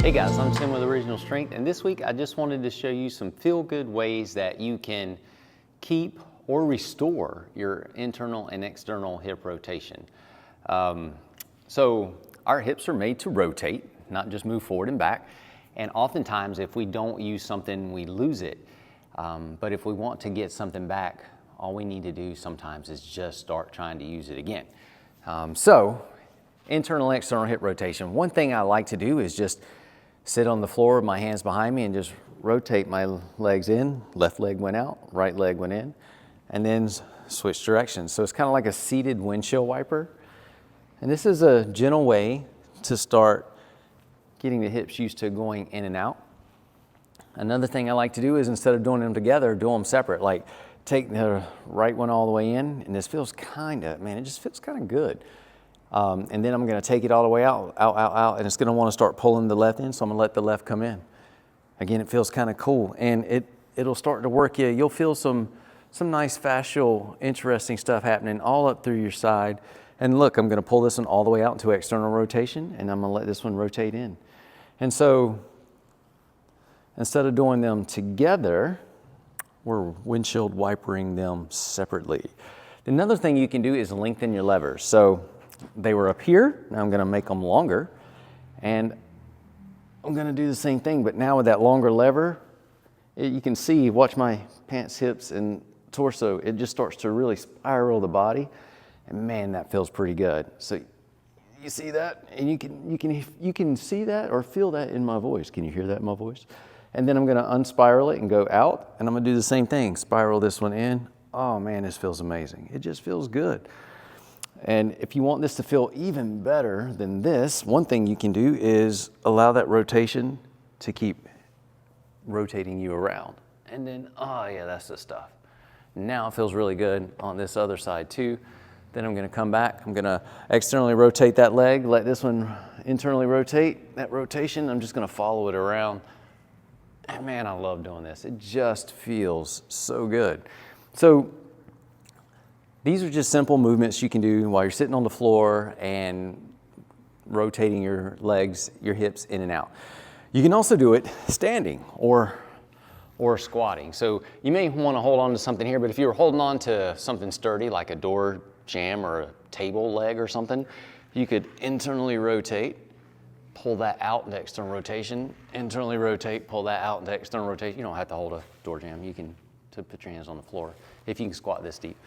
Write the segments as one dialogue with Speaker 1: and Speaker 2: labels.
Speaker 1: Hey guys, I'm Tim with Original Strength, and this week I just wanted to show you some feel-good ways that you can keep or restore your internal and external hip rotation. So our hips are made to rotate, not just move forward and back, and oftentimes if we don't use something, we lose it. But if we want to get something back, all we need to do sometimes is just start trying to use it again. Internal and external hip rotation. One thing I like to do is just sit on the floor with my hands behind me and just rotate my legs in. Left leg went out, right leg went in, and then switch directions. So it's kind of like a seated windshield wiper. And this is a gentle way to start getting the hips used to going in and out. Another thing I like to do is instead of doing them together, do them separate. Like take the right one all the way in, and this feels it just feels kind of good. And then I'm going to take it all the way out, and it's going to want to start pulling the left in, so I'm going to let the left come in. Again, it feels kind of cool, and it'll start to work you. You'll feel some nice fascial, interesting stuff happening all up through your side. And look, I'm going to pull this one all the way out into external rotation, and I'm going to let this one rotate in. And so instead of doing them together, we're windshield wipering them separately. Another thing you can do is lengthen your levers. So they were up here, now I'm going to make them longer, and I'm going to do the same thing, but now with that longer lever, you can see, watch my pants, hips, and torso, it just starts to really spiral the body, and man, that feels pretty good. So you see that, and you can see that or feel that in my voice. Can you hear that in my voice? And then I'm going to unspiral it and go out, and I'm going to do the same thing, spiral this one in. Oh man, this feels amazing. It just feels good. And if you want this to feel even better than this, one thing you can do is allow that rotation to keep rotating you around. And then, oh yeah, that's the stuff. Now it feels really good on this other side too. Then I'm going to come back. I'm going to externally rotate that leg, let this one internally rotate. That rotation, I'm just going to follow it around. And man, I love doing this. It just feels so good. So these are just simple movements you can do while you're sitting on the floor and rotating your legs, your hips in and out. You can also do it standing or squatting. So you may want to hold on to something here, but if you were holding on to something sturdy like a door jamb or a table leg or something, you could internally rotate, pull that out into external rotation, internally rotate, pull that out into external rotation. You don't have to hold a door jamb. You can put your hands on the floor if you can squat this deep.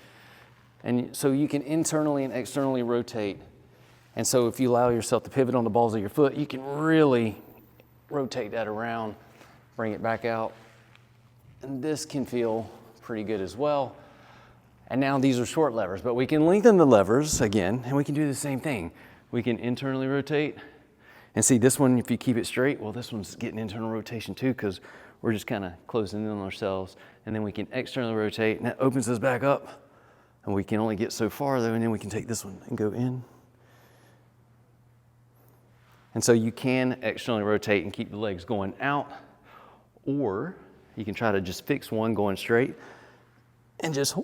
Speaker 1: And so you can internally and externally rotate. And so if you allow yourself to pivot on the balls of your foot, you can really rotate that around, bring it back out. And this can feel pretty good as well. And now these are short levers, but we can lengthen the levers again, and we can do the same thing. We can internally rotate. And see this one, if you keep it straight, well, this one's getting internal rotation too, because we're just kind of closing in on ourselves. And then we can externally rotate, and that opens us back up. And we can only get so far though, and then we can take this one and go in. And so you can externally rotate and keep the legs going out, or you can try to just fix one going straight and just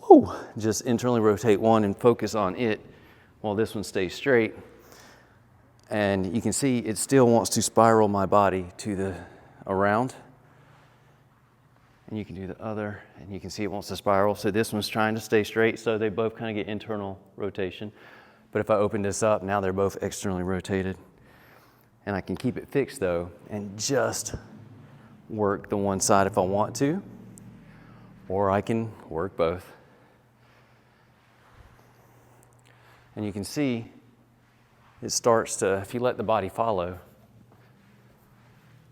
Speaker 1: internally rotate one and focus on it while this one stays straight. And you can see it still wants to spiral my body to the around. And you can do the other, and you can see it wants to spiral. So this one's trying to stay straight, so they both kind of get internal rotation. But if I open this up, now they're both externally rotated. And I can keep it fixed though, and just work the one side if I want to, or I can work both. And you can see it starts to, if you let the body follow,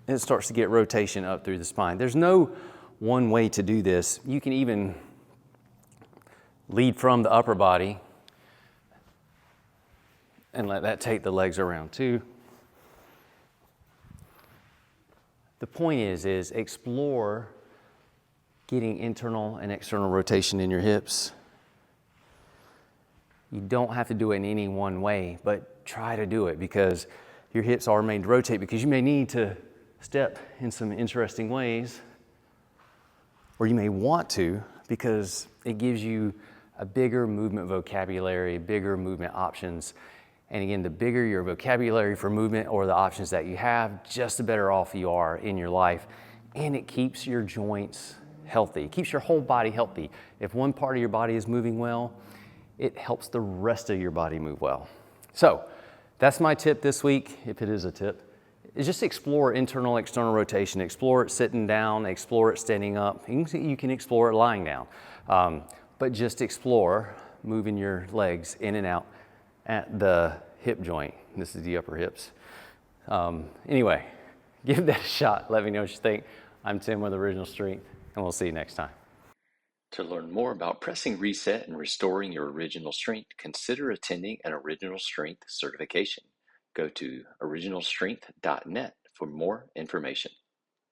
Speaker 1: it starts to get rotation up through the spine. There's no one way to do this. You can even lead from the upper body and let that take the legs around too. The point is explore getting internal and external rotation in your hips. You don't have to do it in any one way, but try to do it, because your hips are made to rotate, because you may need to step in some interesting ways, or you may want to, because it gives you a bigger movement vocabulary, bigger movement options, And again, the bigger your vocabulary for movement or the options that you have, just the better off you are in your life. And it keeps your joints healthy. It keeps your whole body healthy. If one part of your body is moving well, it helps the rest of your body move well. So that's my tip this week, if it is a tip, is just explore internal, external rotation. Explore it sitting down, explore it standing up. You can explore it lying down. But just explore moving your legs in and out at the hip joint. This is the upper hips. Anyway, give that a shot. Let me know what you think. I'm Tim with Original Strength, and we'll see you next time.
Speaker 2: To learn more about pressing reset and restoring your original strength, consider attending an Original Strength certification. Go to originalstrength.net for more information.